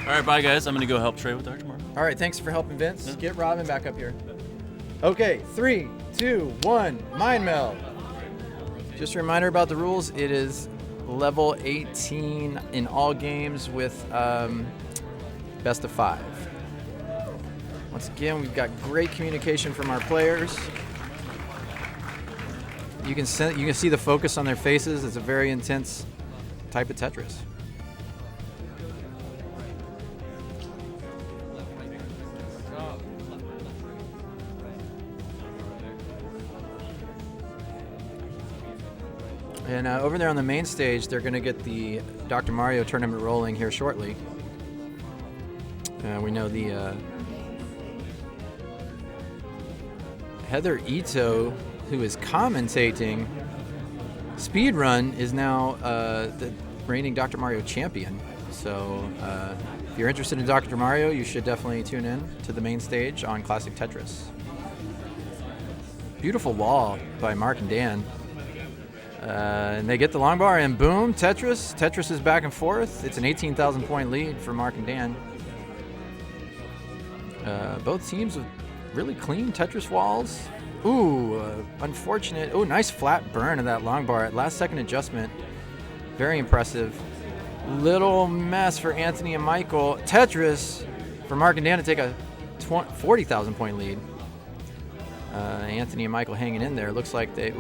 All right, bye, guys. I'm going to go help Trey with Dr. Mark. All right, thanks for helping, Vince. Get Robin back up here. Okay, 3, 2, 1, Mindmeld. Just a reminder about the rules. It is level 18 in all games with best of 5. Once again, we've got great communication from our players. You can see the focus on their faces. It's a very intense type of Tetris. And over there on the main stage, they're going to get the Dr. Mario tournament rolling here shortly. We know the Heather Ito, who is commentating Speedrun, is now the reigning Dr. Mario champion. So if you're interested in Dr. Mario, you should definitely tune in to the main stage on Classic Tetris. Beautiful wall by Mark and Dan. And they get the long bar, and boom, Tetris. Tetris is back and forth. It's an 18,000 point lead for Mark and Dan. Both teams with really clean Tetris walls. Ooh, unfortunate. Oh, nice flat burn of that long bar. Last second adjustment. Very impressive. Little mess for Anthony and Michael. Tetris for Mark and Dan to take a 40,000 point lead. Anthony and Michael hanging in there. Looks like they,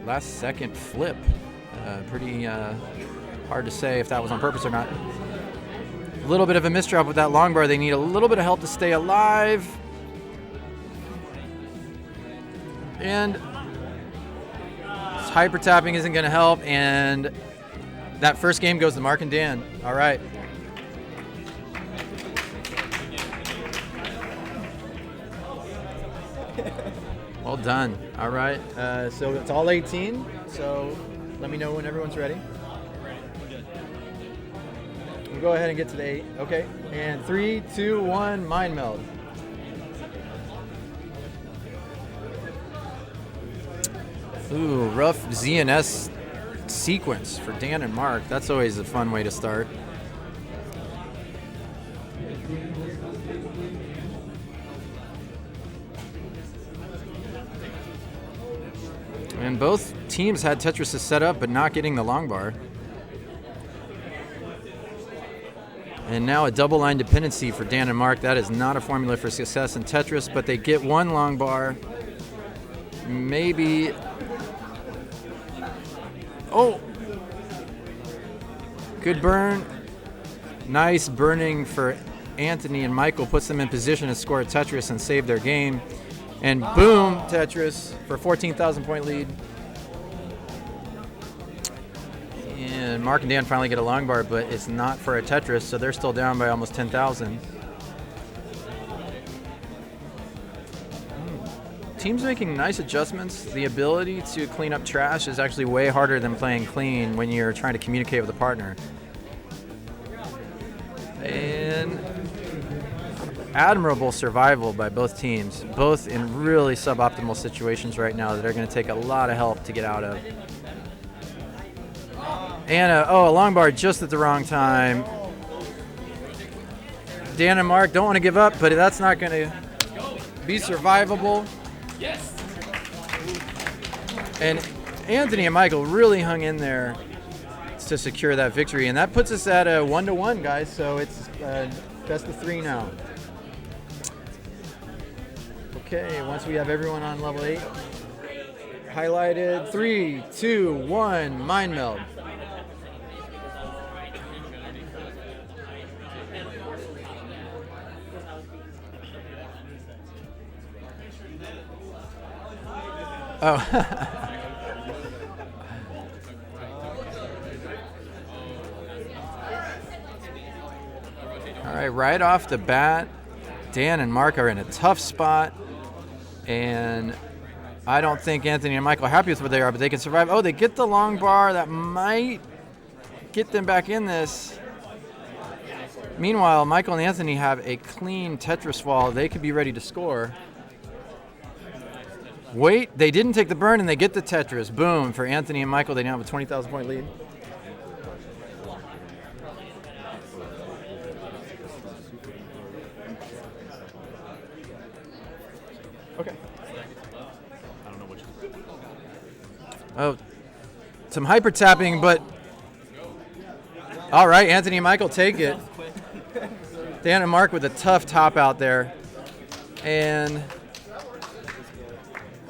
last second flip. Pretty hard to say if that was on purpose or not. A little bit of a misdrop with that long bar. They need a little bit of help to stay alive. And hyper tapping isn't going to help. And that first game goes to Mark and Dan. All right. Well done. All right. So it's all 18. So let me know when everyone's ready. We'll go ahead and get to the 8. Okay. And 3, 2, 1, Mindmeld. Ooh, rough ZNS sequence for Dan and Mark. That's always a fun way to start. And both teams had Tetris set up, but not getting the long bar. And now a double line dependency for Dan and Mark. That is not a formula for success in Tetris, but they get one long bar. Maybe. Oh! Good burn. Nice burning for Anthony and Michael. Puts them in position to score a Tetris and save their game. And boom, Tetris for 14,000 point lead. And Mark and Dan finally get a long bar, but it's not for a Tetris, so they're still down by almost 10,000. Teams making nice adjustments. The ability to clean up trash is actually way harder than playing clean when you're trying to communicate with a partner. And admirable survival by both teams, both in really suboptimal situations right now that are going to take a lot of help to get out of. And a long bar just at the wrong time. Dan and Mark don't want to give up, but that's not going to be survivable. Yes. And Anthony and Michael really hung in there to secure that victory, and that puts us at a 1-1, guys. So it's best of 3 now. Okay, once we have everyone on level 8 highlighted, 3, 2, 1, Mindmeld. Oh. All right, right off the bat, Dan and Mark are in a tough spot, and I don't think Anthony and Michael are happy with where they are, but they can survive. Oh, they get the long bar. That might get them back in this. Meanwhile, Michael and Anthony have a clean Tetris wall. They could be ready to score. Wait, they didn't take the burn, and they get the Tetris. Boom, for Anthony and Michael. They now have a 20,000 point lead. Okay. I don't know which. Oh, some hyper tapping, but all right, Anthony and Michael take it. Dan and Mark with a tough top out there. And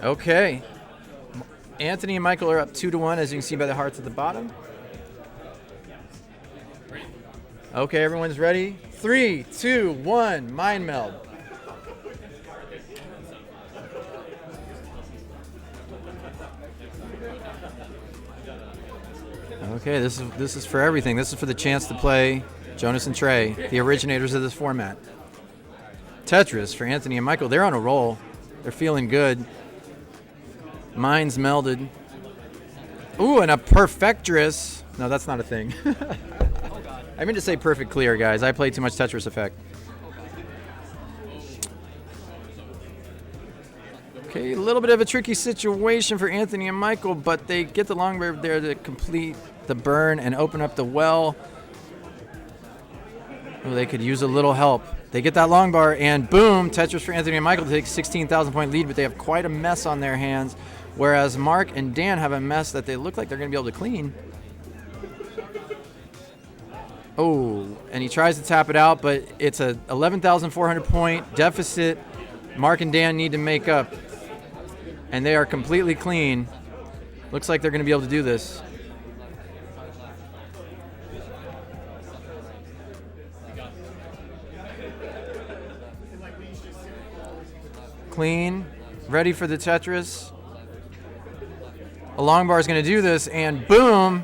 okay. Anthony and Michael are up 2-1, as you can see by the hearts at the bottom. Okay, everyone's ready. 3, 2, 1, mind meld. Okay, this is for everything. This is for the chance to play Jonas and Trey, the originators of this format. Tetris for Anthony and Michael. They're on a roll. They're feeling good. Minds melded. Ooh, and a perfectress. No, that's not a thing. I meant to say perfect clear, guys. I played too much Tetris Effect. Okay, a little bit of a tricky situation for Anthony and Michael, but they get the long bar there to complete the burn and open up the well. Oh, they could use a little help. They get that long bar, and boom, Tetris for Anthony and Michael to take 16,000 point lead, but they have quite a mess on their hands, whereas Mark and Dan have a mess that they look like they're going to be able to clean. Oh, and he tries to tap it out, but it's a 11,400 point deficit Mark and Dan need to make up, and they are completely clean. Looks like they're going to be able to do this. Clean, ready for the Tetris. A long bar is going to do this, and boom,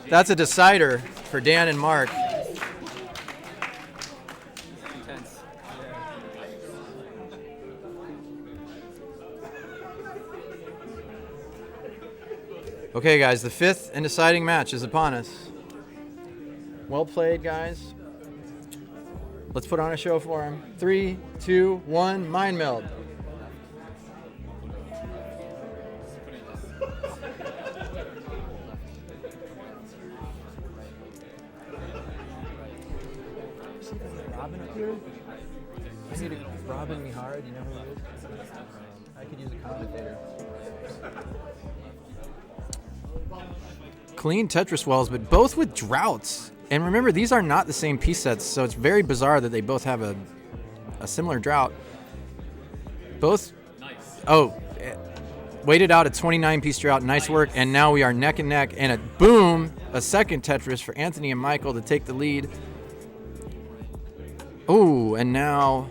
that's a decider for Dan and Mark. Okay, guys, the fifth and deciding match is upon us. Well played, guys. Let's put on a show for him. 3, 2, 1, mind meld. Robin up here? I need a Robin Mihara. Do you know who it is? I could use a commentator. Clean Tetris wells, but both with droughts. And remember, these are not the same piece sets, so it's very bizarre that they both have a similar drought. Both. Oh, waited out a 29-piece drought. Nice work. And now we are neck and neck. And boom, a second Tetris for Anthony and Michael to take the lead. Oh, and now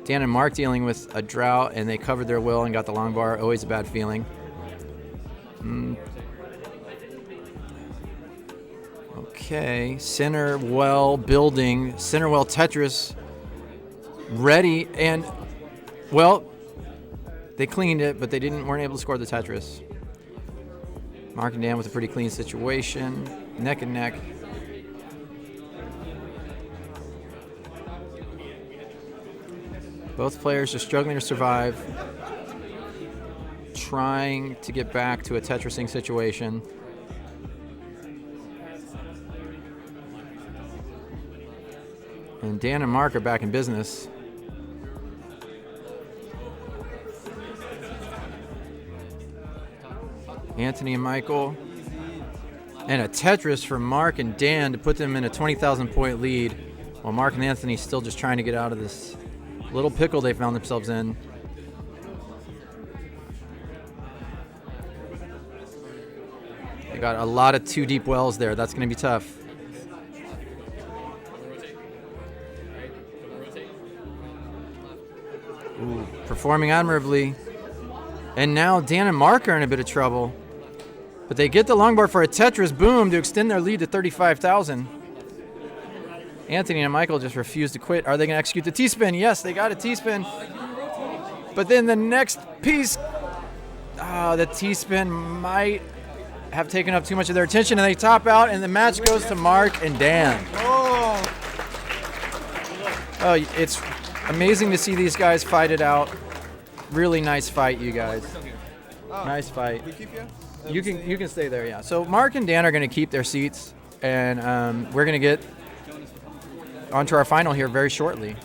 Dan and Mark dealing with a drought, and they covered their will and got the long bar. Always a bad feeling. Okay, center well building, center well Tetris ready, and well, they cleaned it, but they weren't able to score the Tetris. Mark and Dan with a pretty clean situation, neck and neck. Both players are struggling to survive, trying to get back to a Tetrising situation. And Dan and Mark are back in business. Anthony and Michael. And a Tetris for Mark and Dan to put them in a 20,000 point lead, while Mark and Anthony still just trying to get out of this little pickle they found themselves in. They got a lot of two deep wells there. That's going to be tough. Ooh, performing admirably. And now Dan and Mark are in a bit of trouble. But they get the long bar for a Tetris, boom, to extend their lead to 35,000. Anthony and Michael just refuse to quit. Are they going to execute the T-spin? Yes, they got a T-spin. But then the next piece, the T-spin might have taken up too much of their attention, and they top out, and the match goes to Mark and Dan. Oh, it's amazing to see these guys fight it out. Really nice fight, you guys. Nice fight. You can stay there, yeah. So Mark and Dan are going to keep their seats, and we're going to get onto our final here very shortly.